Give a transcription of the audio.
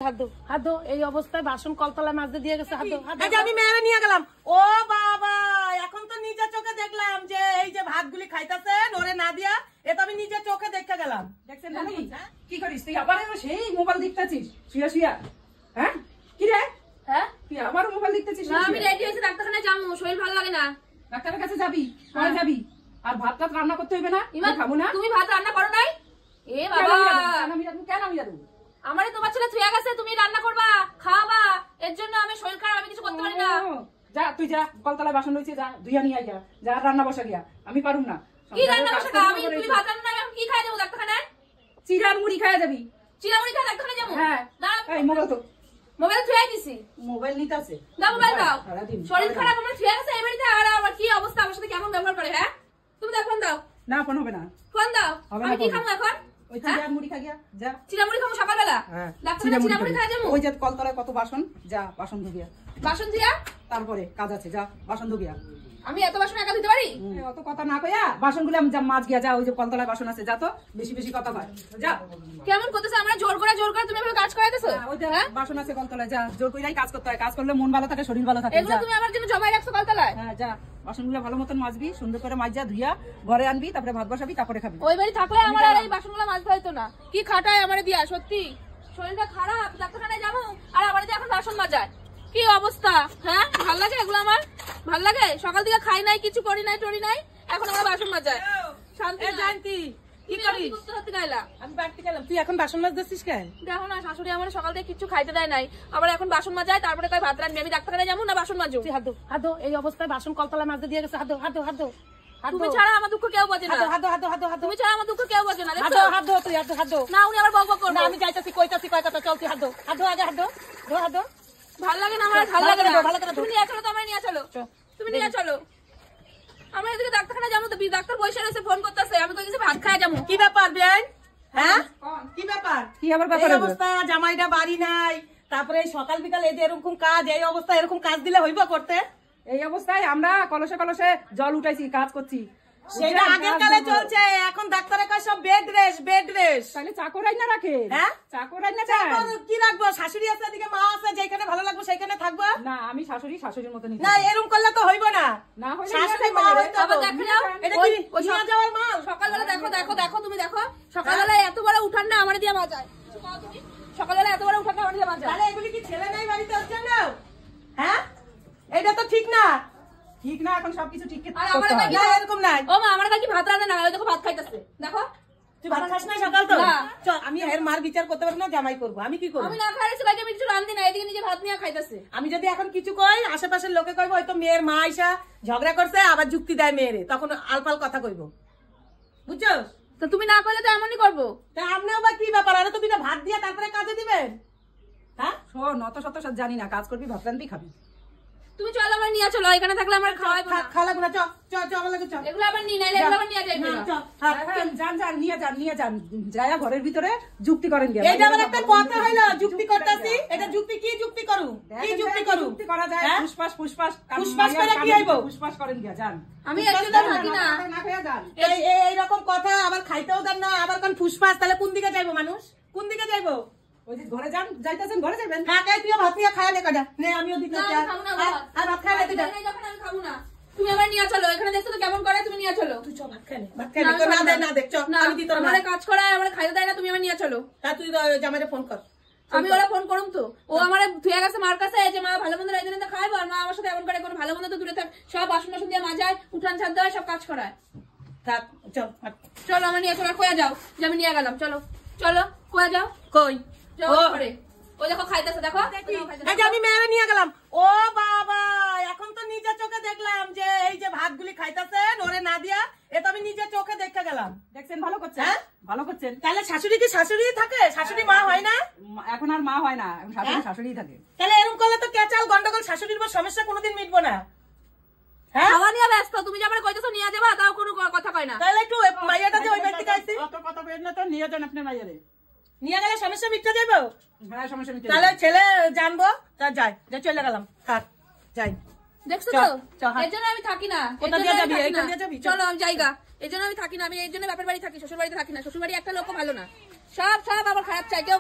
এই অবস্থায় বাসন কলতলায় মাঝে দিয়ে গেছে। আমি মেরে নিয়ে গেলাম। ও বাবা, এখন তো নিজের চোখে দেখলাম যে এই যে ভাতগুলি খাইতেছে নড়ে না দিয়া, এ তো আমি নিজের চোখে দেখতে গেলাম। দেখছেন না কি করিস তুই? আবার সেই মোবাইল দেখতেছিস শুয়া শুয়া? হ্যাঁ কি রে? হ্যাঁ তুই আবার মোবাইল দেখতেছিস? না আমি রেডি হইছি, ডাক্তারখানায় যাবো, শরীর ভালো লাগে না। ডাক্তারের কাছে যাবি? পরে যাবি। আর ভাত টাত রান্না করতে হইবে না? খাবো না। তুমি ভাত রান্না করো নাই? এ বাবা কেন আমি যাবো? আমারে তোমার ছেলে থুয়া গেছে, তুমি রান্না করবা খাওয়াবা, এর জন্য আমি শরীর খারাপ, আমি কিছু করতে পারি না। যা তুই যা, কলতলায় বাসন রয়েছে, যা ধুইয়া নিয়ে আইয়া, যা রান্না বসা গিয়া। আমি পারুম না। কি রান্না বসা? আমি তুমি ভাত রান্না আমি কি খাই দেবো ডাক্তারখানায়? চিড়ার মুড়ি খাইয়া যাবি? চিড়া মুড়ি খাই ডাক্তারখানায় যাবো? হ্যাঁ। এই মোবাইল তো, মোবাইল থুয়াই দিছি। মোবাইল নিতে আছে, দাও মোবাইল দাও। শরীর খারাপ আমার থুয়া গেছে এই বাড়িতে, আর আমার কি অবস্থা, আমার সাথে কেমন ব্যবহার করে। হ্যাঁ তুমি দাও, ফোন দাও। না ফোন হবে না। ফোন দাও। আমি কি খাবো এখন? ওই চিড়ার মুড়ি খা গিয়া, যা। চিড়া মুড়ি খাবো সকালবেলা? ডাক্তারখানায় চিড়া মুড়ি খাই যাবো? ওই যে কলতলায় কত বাসন, যা বাসন ধুবিয়া। বাসন দিয়া তারপরে কাজ আছে, যা বাসন ধুবিয়া। আমি এত বাসন একা ধুতে পারি? অত কথা না কইয়া বাসনগুলো আমি মাছ গিয়া, যা। ওই যে কলতলায় বাসন আছে, যা তো। বেশি বেশি কথা কয়, যা। কেমন করতেছ? আমরা জোর করে তুমি এভাবে কাজ করাইতেছো? ওই যে বাসন আছে কলতলায়, যা। জোর কইরাই কাজ করতে হয়, কাজ করলে মন ভালো থাকে, শরীর ভালো থাকে। এগুলো তুমি আমার জন্য জমাই রাখছো কলতলায়? হ্যাঁ যা, বাসনগুলো ভালো মতন মাজবি, সুন্দর করে মাজা ধুইয়া ঘরে আনবি, তারপরে ভাত বসাবি, তারপরে খাবি। ওই বাড়ি থাকলে আমার আর এই বাসনগুলো মাজতে হইতো না। কি খাটায় আমারে দিয়া, সত্যি শরীরটা খারাপ, ডাক্তারখানায় যাবো আর আমার দিয়ে এখন বাসন মাজায়। কি অবস্থা? হ্যাঁ ভাল লাগে এগুলো? আমার ভাল লাগে? সকাল থেকে খাই নাই, কিছু করি নাই, টরি নাই, এখন আমার বাসন মাজায়। শান্তি জানতি কি করিস? আমি বাড়তে গেলাম। তুই এখন বাসন মাজতেছিস কেন? দেখো না, শাশুড়ি আমার সকাল থেকে কিছু খাইতে দেয় নাই, আবার এখন বাসন মাজায়, তারপরে কয় ভাত রান্না। আমি ডাক্তারখানায় যাবো না বাসন মাজো? এই অবস্থায় বাসন কলতলায় মাঝে দিয়ে গেছে। তুমি ছাড়া আমার দুঃখ কেউ বোঝে না। তুমি ছাড়া আমার দুঃখ কেউ বোঝে না। না উনি আবার বকবক করবে। আমি যাইতেছি, কইতাছি, কয় কথা চলছি। ভাল লাগে না আমার, ভাল লাগে না। তুমি নিয়ে চলো তো, আমার নিয়ে চলো, তুমি নিয়ে চলো। আমরা এদিকে ডাক্তারখানায় যাবো, তো ডাক্তার বসে রয়েছে, ফোন করতেছে। আমি তো কিছু ভাত খাই যাবো। কি ব্যাপার বেআইন? হ্যাঁ কি ব্যাপার? কি আবার ব্যাপার? অবস্থা, জামাইটা বাড়ি নাই, তারপরে সকাল বিকাল এই যে এরকম কাজ, এই অবস্থা এরকম কাজ দিলে হইব করতে? এই অবস্থায় আমরা কলসে কলসে জল উঠাইছি, কাজ করছি। সেটা আগের কালে চলছে, এখন ডাক্তারের কাছে সব বেড রেস্ট। তাহলে চাকরাই না রাখে? হ্যাঁ চাকরাই না। কি রাখবো? শাশুড়ি আছে, এদিকে মা আছে, যেখানে ভালো লাগবে সেখানে থাকবো। না আমি শাশুড়ির মতো না, এরকম করলে তো হইব না। না হইলে শাশুড়ি মা হইতো। আবার দেখো যাও, এটা কি নিয়ে যাওয়ার মাল? সকালবেলা দেখো তুমি দেখো, সকালবেলা এত বড় উঠান না আমার দিয়ে মাজায়। তুমি সকালবেলা এত বড় উঠান না আমার দিয়ে মাজায়। তাহলে এগুলি কি ছেলে নাই বাড়িতে হচ্ছে না? হ্যাঁ এটা তো ঠিক না। ঠিক না, এখন সবকিছু ঠিক এরকম নাই। ও মা, আমার কাছে ভাত রান্না না, দেখো ভাত খাইতেছে, দেখো। তুই ভাত খাস না সকাল তো? আমি এর মার বিচার করতে পারবো না, জামাই করবো। আমি কি করবো? আমি না খাইছি ভাই, আমি কিছু রান্ধি না, এদিকে নিজে ভাত নিয়ে খাইতেছে। আমি যদি এখন কিছু কই, আশেপাশের লোকে কইবো হয়তো মেয়ের মা আইসা ঝগড়া করছে, আবার যুক্তি দেয় মেয়েরে, তখন আলপাল কথা কইবো, বুঝছো? তো তুমি না করলে তো এমনই করবো। তা আপনিও বা কি ব্যাপার? আরে তো দুইটা ভাত দিয়ে তারপরে কাজে দিবেন। হ্যাঁ শোন, অত শত জানি না, কাজ করবি, ভাত রান্ধবি, খাবি। তুমি চলো, আমার নিয়ে চলো, এখানে থাকলে আমার খাওয়াইবো না। খাওয়া লাগবে না, আমার লাগে চল। এগুলো আবার নিয়ে নাইলে এগুলো আবার নিয়ে যাইবে না। যান নিয়ে যান, যায়া ঘরের ভিতরে যুক্তি করেন। এইটা আবার একটা কথা হইলো, যুক্তি করতেছি। এটা যুক্তি কি? যুক্তি করু কি? যুক্তি করা যায়? ফুসফাস করে কি হইব? ফুসফাস করেন গিয়া, যান। আমি একদম থাকি না। এইরকম কথা আবার খাইতেও দেন না, আবার কোন ফুসফাস? তাহলে কোন দিকে যাইবো মানুষ? কোন দিকে যাইবো? ওই যে ঘরে যান, যাইতেছেন ঘরে যাবেন। হ্যাঁ কাই তুইও ভাত নিয়ে খাইলে কটা নে, আমিও দিতে চাই। আর ভাত খাইলে দিতে। আমি খাবো না, তুমি আমার নিয়ে চলো। এখানে দেখছো তো কেমন করে, তুমি নিয়ে চলো। তুই চ ভাত খাইলে, ভাত খাইলে তো না দেখ, চল আমি দিতে না। আমারে কাজ করায়, আমারে খাইতে দেয় না, তুমি আমার নিয়ে চলো। তা তুই জামাইরে ফোন কর। আমি ওরা ফোন করুম তো, ও আমারে ধুয়ে গেছে মার কাছে, যে মা ভালো মন্দ রাইতে রাইতে খাইবো, আর মা আমার সাথে এমন করে, কোনো ভালো মন্দ তো দূরে থাক, সব বাসন বাসন দিয়ে মাজায়, উঠান ছাদ দেওয়ায়, সব কাজ করায়। থাক চলো আমার নিয়ে চলো, কয়ে যাও যে আমি নিয়ে গেলাম। চলো চলো, কয়ে যাও। কই ও দেখো খাইতেছে, দেখো আমি মেরে নিয়ে গেলাম। ও বাবা, এখন তো নিজের চোখে দেখলাম যে এই যে ভাতগুলি খাইতেছে নড়ে না দিয়া, এ তো আমি নিজের চোখে দেখতে গেলাম। দেখছেন ভালো করছেন? ভালো করছেন। তাহলে শাশুড়ি কি শাশুড়ি থাকে? শাশুড়ি মা হয় না? এখন আর মা হয় না, এখন শাশুড়ি থাকে। তাহলে এরকম করলে তো কেচাল গন্ডগোল, শাশুড়ির সমস্যা কোনোদিন মিটবো না। খাওয়া নিয়ে ব্যস্ত, তুমি যে আমার কইতেছো নিয়ে যাবা, তাও কোনো কথা কয় না। তাহলে একটু মাইয়াটা যে ওই ব্যক্তি কাছে অত কথা কইেন না, তো নিয়ে যান আপনার মাইয়ারে। নিয়ে গেলে সমস্যা মিটতে যাবো। হ্যাঁ সমস্যা মিটতে। তাহলে ছেলে জানবো, তা যাই, যা চলে গেলাম, থাক যাই। দেখছো তো, এর জন্য আমি থাকি না। চলো আমি জায়গা, এর জন্য আমি থাকি না। আমি এর জন্য বাপের বাড়ি থাকি, শ্বশুর বাড়িতে থাকি না। শ্বশুর বাড়ি একটা লোকও ভালো না, সব আবার খারাপ চাই। কেউ